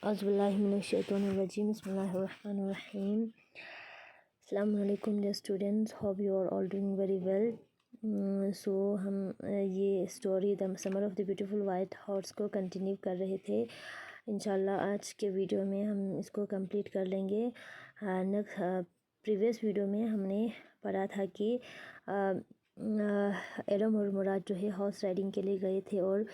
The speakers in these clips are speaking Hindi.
Auzubillahiminash-shaytanir-rajim. Bismillahir-rahmanir-rahim. Assalamualaikum dear students, hope you are all doing very well. सो हम ये story the summer of the beautiful white horse को कंटिन्यू कर रहे थे। इंशाल्लाह आज के वीडियो में हम इसको कंप्लीट कर लेंगे। प्रीवियस वीडियो में हमने पढ़ा था कि एडम और मुराद जो है हॉर्स राइडिंग के लिए गए थे और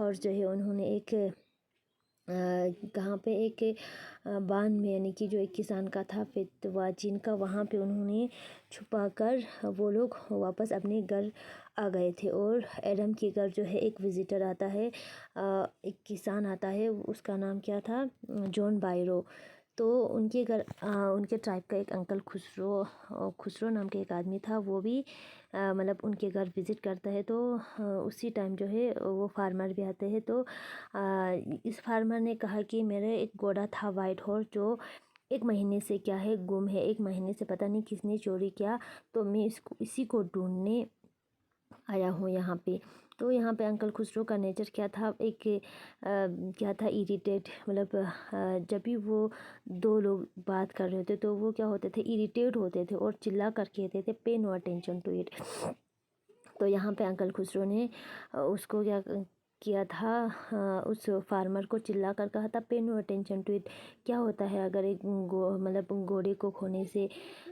हॉर्स जो है उन्होंने एक कहाँ पे एक बांध में, यानी कि जो एक किसान का था फितवाचीन का, वहाँ पे उन्होंने छुपाकर वो लोग वापस अपने घर आ गए थे। और एडम के घर जो है एक विज़िटर आता है, एक किसान आता है, उसका नाम क्या था, जॉन बायरो। तो उनके घर उनके ट्राइब का एक अंकल खुसरो नाम के एक आदमी था, वो भी मतलब उनके घर विज़िट करता है। तो उसी टाइम जो है वो फार्मर भी आते हैं। तो इस फार्मर ने कहा कि मेरे एक घोड़ा था वाइट हॉर्स, जो 1 महीने से क्या है गुम है, 1 महीने से पता नहीं किसने चोरी किया, तो मैं इसी को ढूंढने आया हूँ यहाँ पे। तो यहाँ पे अंकल खुसरो का नेचर क्या था, एक क्या था, इरिटेट, मतलब जब भी वो दो लोग बात कर रहे होते तो वो क्या होते थे, इरिटेट होते थे और चिल्ला कर कहते थे पे नो अटेंशन टू इट। तो यहाँ पे अंकल खुसरो ने उसको क्या किया था, उस फार्मर को चिल्ला कर कहा था पे नो अटेंशन टू इट। क्या होता है अगर एक मतलब घोड़े को खोने से,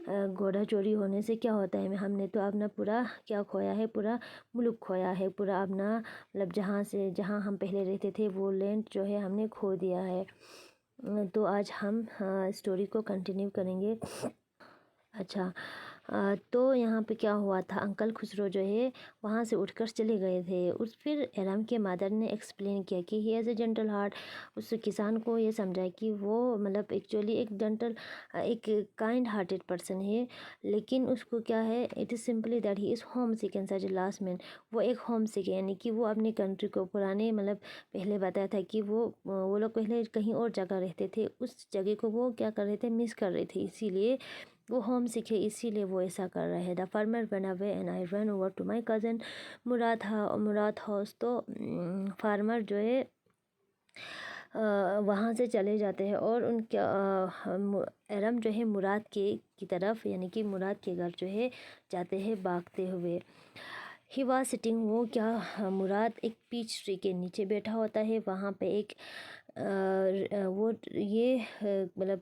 घोड़ा चोरी होने से क्या होता है, हमने तो अपना पूरा क्या खोया है, पूरा मुल्क खोया है, पूरा अपना मतलब जहाँ हम पहले रहते थे वो लैंड जो है हमने खो दिया है। तो आज हम स्टोरी को कंटिन्यू करेंगे। अच्छा, तो यहाँ पे क्या हुआ था, अंकल खुसरो जो है वहाँ से उठकर चले गए थे। फिर एरम के मदर ने एक्सप्लेन किया कि he has a gentle heart. उस किसान को ये समझा कि वो मतलब एक्चुअली एक जेंटल, एक काइंड हार्टेड पर्सन है, लेकिन उसको क्या है, it is simply that he is home sick and such A last man. वो एक होम सिक है, यानी कि वो अपने कंट्री को, पुराने मतलब पहले बताया था कि वो लोग पहले कहीं और जगह रहते थे, उस जगह को वो क्या कर रहे थे, मिस कर रहे थे, इसीलिए वो होम सिक है, इसीलिए वो ऐसा कर रहे हैं। The farmer went away and I ran over to my cousin Mourad house. तो फार्मर जो है वहाँ से चले जाते हैं और उनके एरम जो है मुराद की तरफ, यानी कि मुराद के घर जो है जाते हैं भागते हुए। ही वाज सिटिंग, वो क्या, मुराद एक पीच ट्री के नीचे बैठा होता है। वहाँ पे एक वो ये मतलब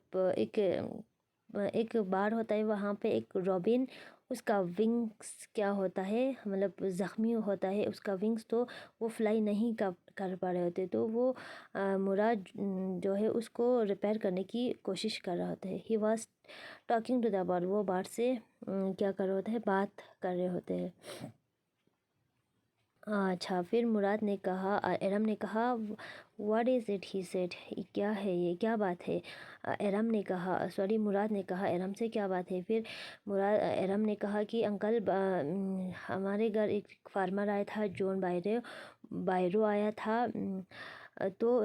एक बार होता है, वहाँ पे एक रॉबिन, उसका विंग्स क्या होता है, मतलब ज़ख्मी होता है उसका विंग्स, तो वो फ्लाई नहीं कर पा रहे होते। तो वो मुराद जो है उसको रिपेयर करने की कोशिश कर रहा होता है। He was talking to the bird, वो बर्ड से क्या कर रहे होते हैं, बात कर रहे होते हैं। अच्छा, फिर मुराद ने कहा, एरम ने कहा, what is it, he said, क्या है ये, क्या बात है। एरम ने कहा, सॉरी मुराद ने कहा एरम से, क्या बात है। फिर एरम ने कहा कि अंकल हमारे घर एक फार्मर आया था, जॉन बायरो आया था, तो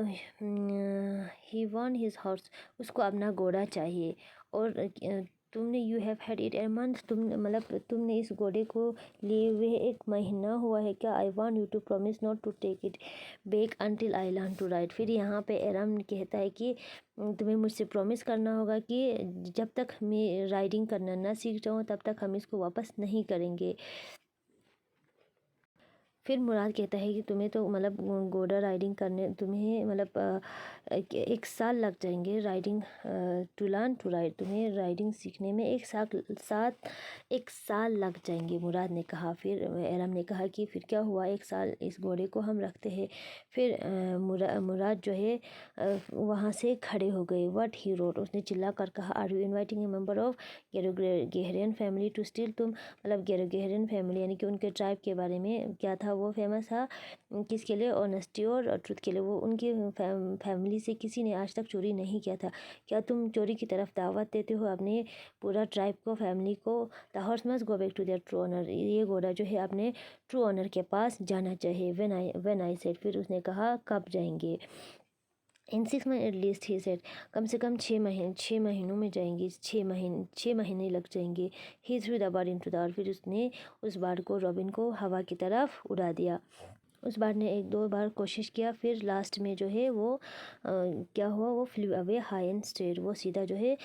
ही वांट हिज हॉर्स, उसको अपना घोड़ा चाहिए। और तुमने you have had it a month, तुमने इस घोड़े को लिए हुए 1 महीना हुआ है क्या। I want you to promise not to take it back until I learn to ride. फिर यहाँ पे एरम कहता है कि तुम्हें मुझसे प्रॉमिस करना होगा कि जब तक मैं राइडिंग करना ना सीख जाऊँ तब तक हम इसको वापस नहीं करेंगे। फिर मुराद कहता है कि तुम्हें तो मतलब घोड़ा राइडिंग करने, तुम्हें मतलब 1 साल लग जाएंगे riding, to learn to ride, तुम्हें राइडिंग सीखने में 1 साल लग जाएंगे, मुराद ने कहा। फिर एरम ने कहा कि फिर क्या हुआ, 1 साल इस घोड़े को हम रखते हैं। फिर मुराद जो है वहाँ से खड़े हो गए। व्हाट ही रोड, उसने चिल्ला कर कहा, are you inviting a member of Gehrian family to steal. तुम मतलब गेहरियन फैमिली, यानी कि उनके ट्राइब के बारे में क्या था, वो फेमस था किसके लिए, ऑनेस्टी और ट्रुथ के लिए। वो उनकी फैमिली से किसी ने आज तक चोरी नहीं किया था। क्या तुम चोरी की तरफ दावत देते हो अपने पूरा ट्राइब को, फैमिली को। The horse must go back to their true honour, ये घोड़ा जो है अपने ट्रू ऑनर के पास जाना चाहिए। व्हेन आई सेड, फिर उसने कहा कब जाएंगे। इन 6 मंथ एटलीस्ट, ही सेड, कम से कम 6 महीनों में जाएंगे, 6 महीने लग जाएंगे। He threw the bird into the air, फिर उसने उस बर्ड को, रॉबिन को हवा की तरफ उड़ा दिया। उस बार ने 1-2 बार कोशिश किया, फिर लास्ट में जो है वो क्या हुआ, वो flu away high and straight, वो सीधा जो है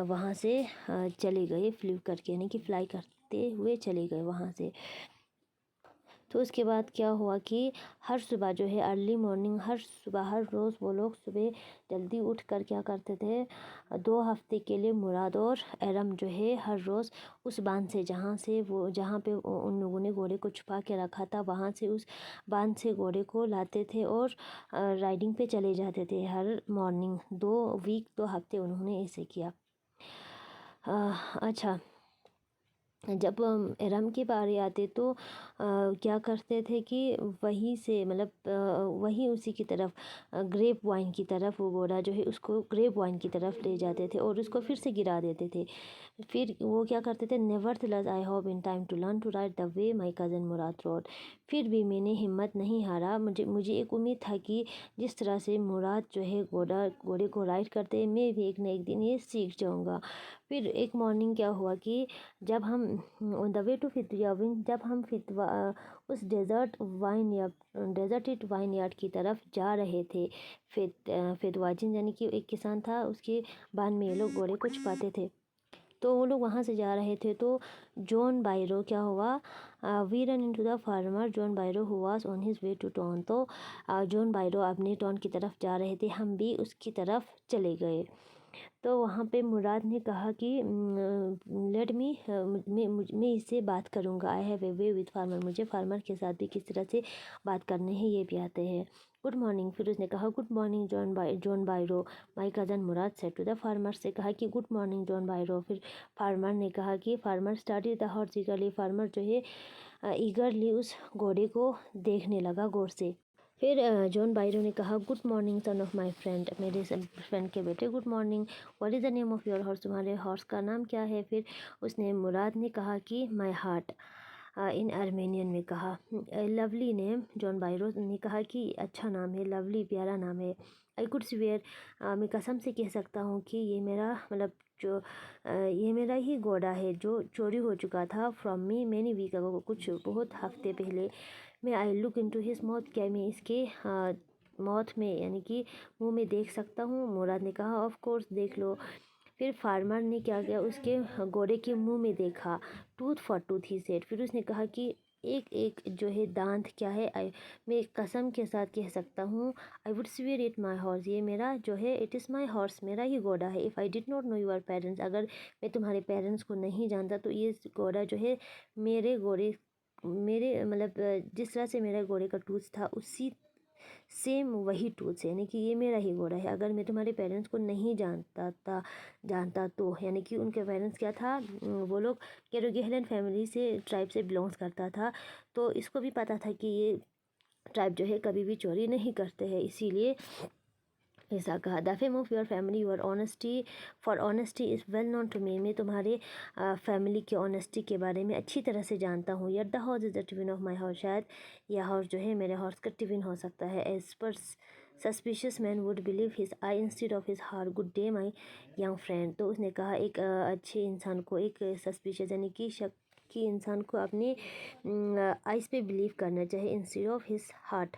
वहाँ से चले गए फ्लू करके, यानी कि फ्लाई करते हुए चले गए वहाँ से। तो उसके बाद क्या हुआ कि हर सुबह जो है अर्ली मॉर्निंग, हर सुबह हर रोज़ वो लोग सुबह जल्दी उठ कर क्या करते थे, 2 हफ्ते के लिए मुराद और एरम जो है हर रोज़ उस बांध से, जहाँ पे उन लोगों ने घोड़े को छुपा के रखा था, वहाँ से उस बांध से घोड़े को लाते थे और राइडिंग पे चले जाते थे हर मॉर्निंग। 2 हफ्ते उन्होंने ऐसे किया। अच्छा, जब एरम की बारी आती तो क्या करते थे कि वहीं से मतलब वहीं उसी की तरफ ग्रेप वाइन की तरफ वो घोड़ा जो है उसको ग्रेप वाइन की तरफ ले जाते थे और उसको फिर से गिरा देते थे। फिर वो क्या करते थे, nevertheless I hope in time to learn to ride the way my cousin Murad rode. फिर भी मैंने हिम्मत नहीं हारा, मुझे एक उम्मीद था कि जिस तरह से मुराद जो है घोड़े को राइड करते हैं, मैं भी एक न एक दिन ये सीख जाऊँगा। फिर एक मॉर्निंग क्या हुआ कि जब हम ऑन द वे टू फितवा विंग, जब हम उस डेजर्टेड वाइन यार्ड की तरफ जा रहे थे, फितवाजिन यानी कि एक किसान था, उसके बान में ये लोग घोड़े को छुपाते थे। तो वो लोग वहाँ से जा रहे थे तो जॉन बायरो क्या हुआ, we ran into the farmer John Byro who was on his way to town. तो जॉन बायरो अपने टाउन की तरफ जा रहे थे, हम भी उसकी तरफ चले गए। तो वहाँ पे मुराद ने कहा कि लेट मी मैं इससे बात करूँगा, आई have a way with farmer, मुझे फार्मर के साथ भी किस तरह से बात करने हैं ये भी आते हैं। गुड मॉर्निंग, फिर उसने कहा good morning John Byro, my cousin Mourad said to the farmer, से कहा कि गुड मॉर्निंग जॉन बायरो। फिर फार्मर ने कहा कि farmer started the horse ईगरली, farmer जो है ईगरली उस घोड़े को देखने लगा गौर से। फिर जॉन बायरो ने कहा good morning son of my friend, मेरे फ्रेंड के बेटे good morning, what is the name of your horse, तुम्हारे हॉर्स का नाम क्या है। फिर उसने मुराद ने कहा कि माय हार्ट, इन आर्मेनियन में कहा। लवली नेम, जॉन बायरो ने कहा कि अच्छा नाम है, लवली प्यारा नाम है। आई कुड स्वेयर, मैं कसम से कह सकता हूँ कि ये मेरा मतलब जो ये मेरा ही घोड़ा है जो चोरी हो चुका था from me many week ago, कुछ बहुत हफ्ते पहले। मैं I look into his mouth, क्या मैं इसके माउथ में यानी कि मुंह में देख सकता हूँ। मुराद ने कहा ऑफ कोर्स देख लो। फिर फार्मर ने क्या किया, उसके घोड़े के मुंह में देखा, tooth for tooth he said. फिर उसने कहा कि एक एक जो है दांत क्या है, मैं कसम के साथ कह सकता हूँ, I would swear it my horse, ये मेरा जो है इट इज़ माई हॉर्स, मेरा ही घोड़ा है। If I did not know your parents, अगर मैं तुम्हारे पेरेंट्स को नहीं जानता तो ये घोड़ा जो है मेरे मतलब जिस तरह से मेरा घोड़े का टूथ था उसी सेम वही टूथ है, यानी कि ये मेरा ही घोड़ा है। अगर मैं तुम्हारे पेरेंट्स को नहीं जानता तो, यानी कि उनके पेरेंट्स क्या था, वो लोग केरोगेहलन फैमिली से ट्राइब से बिलोंग्स करता था। तो इसको भी पता था कि ये ट्राइब जो है कभी भी चोरी नहीं करते हैं, इसीलिए ऐसा कहा। The fame of your family your honesty for honesty is well known to me, मैं तुम्हारे फैमिली की ऑनेस्टी के बारे में अच्छी तरह से जानता हूँ। Yeah the house is the twin of my house, शायद यह हाउस जो है मेरे हाउस का ट्विन हो सकता है। As per suspicious man would believe his eye instead of his heart, good day my young friend. तो उसने कहा एक अच्छे इंसान को, एक सस्पिशियस यानी कि शक कि इंसान को अपने आइज़ पे बिलीव करना चाहिए इंस्टेड ऑफ हिज हार्ट,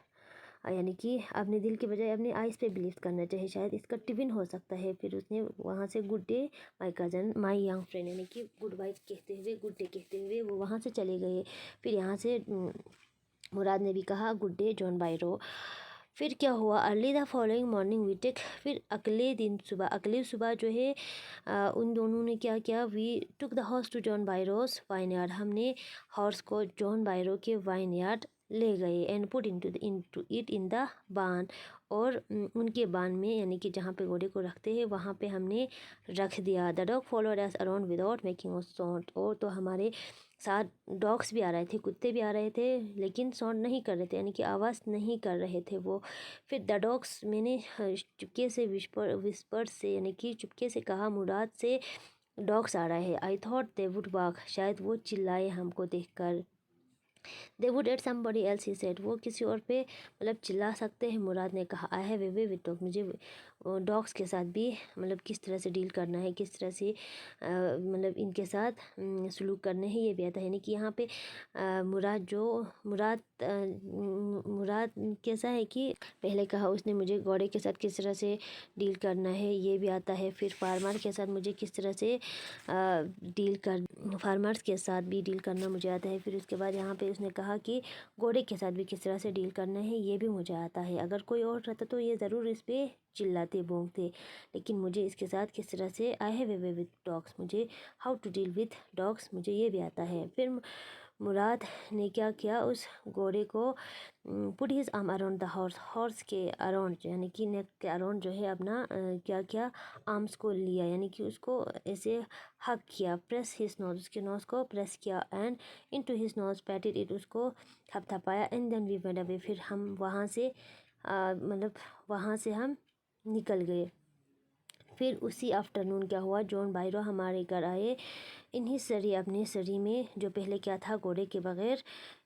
यानी कि अपने दिल के बजाय अपने आइज़ पे बिलीव करना चाहिए, शायद इसका ट्विन हो सकता है। फिर उसने वहाँ से good day my cousin my young friend, यानी कि गुड बाय कहते हुए, गुड डे कहते हुए वो वहाँ से चले गए। फिर यहाँ से मुराद ने भी कहा गुड डे जॉन बायरो। फिर क्या हुआ, early the following morning we take, फिर अगले सुबह जो है उन दोनों ने क्या किया, we took the horse to John Byro's vineyard, हमने हॉर्स को जॉन बायरो के वाइन यार्ड ले गए। And put into it in the barn, और उनके बान में यानी कि जहाँ पे घोड़े को रखते हैं वहाँ पे हमने रख दिया। The dog followed us around without making a sound, और तो हमारे साथ डॉग्स भी आ रहे थे, कुत्ते भी आ रहे थे, लेकिन साउंड नहीं कर रहे थे, यानी कि आवाज़ नहीं कर रहे थे वो। फिर द डॉग्स, मैंने चुपके से विस्पर से यानी कि चुपके से कहा मुराद से, डॉग्स आ रहा है। I thought they would bark, शायद वो चिल्लाए हमको देखकर। They would at somebody else he said, वो किसी और पे मतलब चिल्ला सकते हैं, मुराद ने कहा। आई have a way with dog, मुझे डॉग्स के साथ भी मतलब किस तरह से डील करना है, किस तरह से मतलब इनके साथ सलूक करने हैं, ये भी आता है। यानी कि यहाँ पे मुराद कैसा है कि पहले कहा उसने मुझे घोड़े के साथ किस तरह से डील करना है, ये भी आता है। फिर फार्मर के साथ मुझे किस तरह से फार्मर्स के साथ भी डील करना मुझे आता है। फिर उसके बाद यहाँ पे उसने कहा कि घोड़े के साथ भी किस तरह से डील करना है, ये भी मुझे आता है। अगर कोई और रहता तो ये ज़रूर इस पर चिल्लाते भौंकते, लेकिन मुझे इसके साथ किस तरह से I have a way with dogs, मुझे how to deal with dogs, मुझे ये भी आता है। फिर मुराद ने क्या किया, उस घोड़े को put his arm around the horse के अराउंड, यानी कि नेक के अराउंड जो है अपना क्या किया, आर्म्स को लिया, यानी कि उसको ऐसे हक किया, प्रेस हिज नोज, उसके नोज को प्रेस किया, and into his nose patted it, उसको थपथपाया, and then we went away, फिर हम वहाँ से मतलब वहाँ से हम निकल गए। फिर उसी आफ्टरनून क्या हुआ, जॉन बायरो हमारे घर आए। इन्हीं सरी, अपने सरी में जो पहले क्या था, घोड़े के बगैर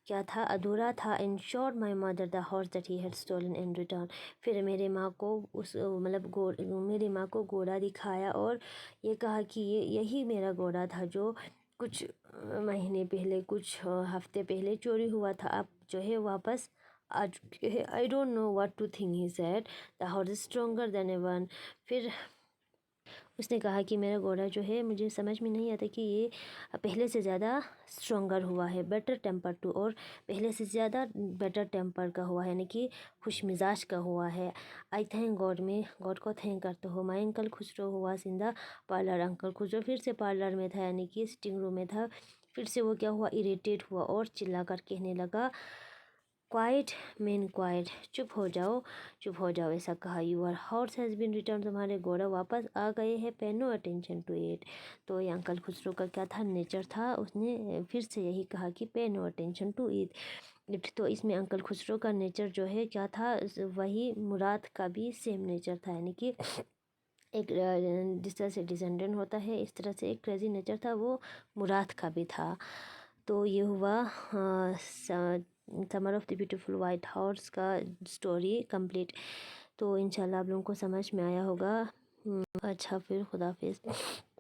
क्या था, अधूरा था। In short my mother the horse that he had stolen in return, फिर मेरे माँ को उस मतलब मेरी माँ को घोड़ा दिखाया और ये कहा कि यही मेरा घोड़ा था जो कुछ महीने पहले, कुछ हफ्ते पहले चोरी हुआ था, अब जो है वापस आ चुके हैं। I don't know what to think, he said, the horse is stronger than ever. फिर उसने कहा कि मेरा घोड़ा जो है, मुझे समझ में नहीं आता कि ये पहले से ज़्यादा स्ट्रोंगर हुआ है, बेटर टेम्पर टू, और पहले से ज़्यादा बेटर टेम्पर का हुआ है, यानी कि खुश मिजाज का हुआ है। आई थैंक गॉड, में गॉड को थैंक करते हो। माई अंकल खुसरो हुआ सिंदा पार्लर, अंकल खुसरो फिर से पार्लर में था, यानी कि सिटिंग रूम में था। फिर से वो क्या हुआ, इरिटेट हुआ और चिल्ला कर कहने लगा, क्वाइट मैन क्वाइट, चुप हो जाओ, चुप हो जाओ, ऐसा कहा। Your horse has been return, तुम्हारे घोड़ा वापस आ गए हैं। पे नो अटेंशन टू इट, तो ये अंकल खुसरो का क्या था, नेचर था, उसने फिर से यही कहा कि पे नो अटेंशन टू इट। तो इसमें अंकल खुसरो का नेचर जो है क्या था, वही मुराद का भी सेम नेचर था, यानी कि एक जिस तरह से डिसेंडेंट होता है, इस तरह से एक क्रेजी नेचर था, वो मुराद का भी था। तो ये हुआ summer of the beautiful white horse का स्टोरी कंप्लीट। तो इंशाल्लाह आप लोगों को समझ में आया होगा। अच्छा, फिर खुदाफिज।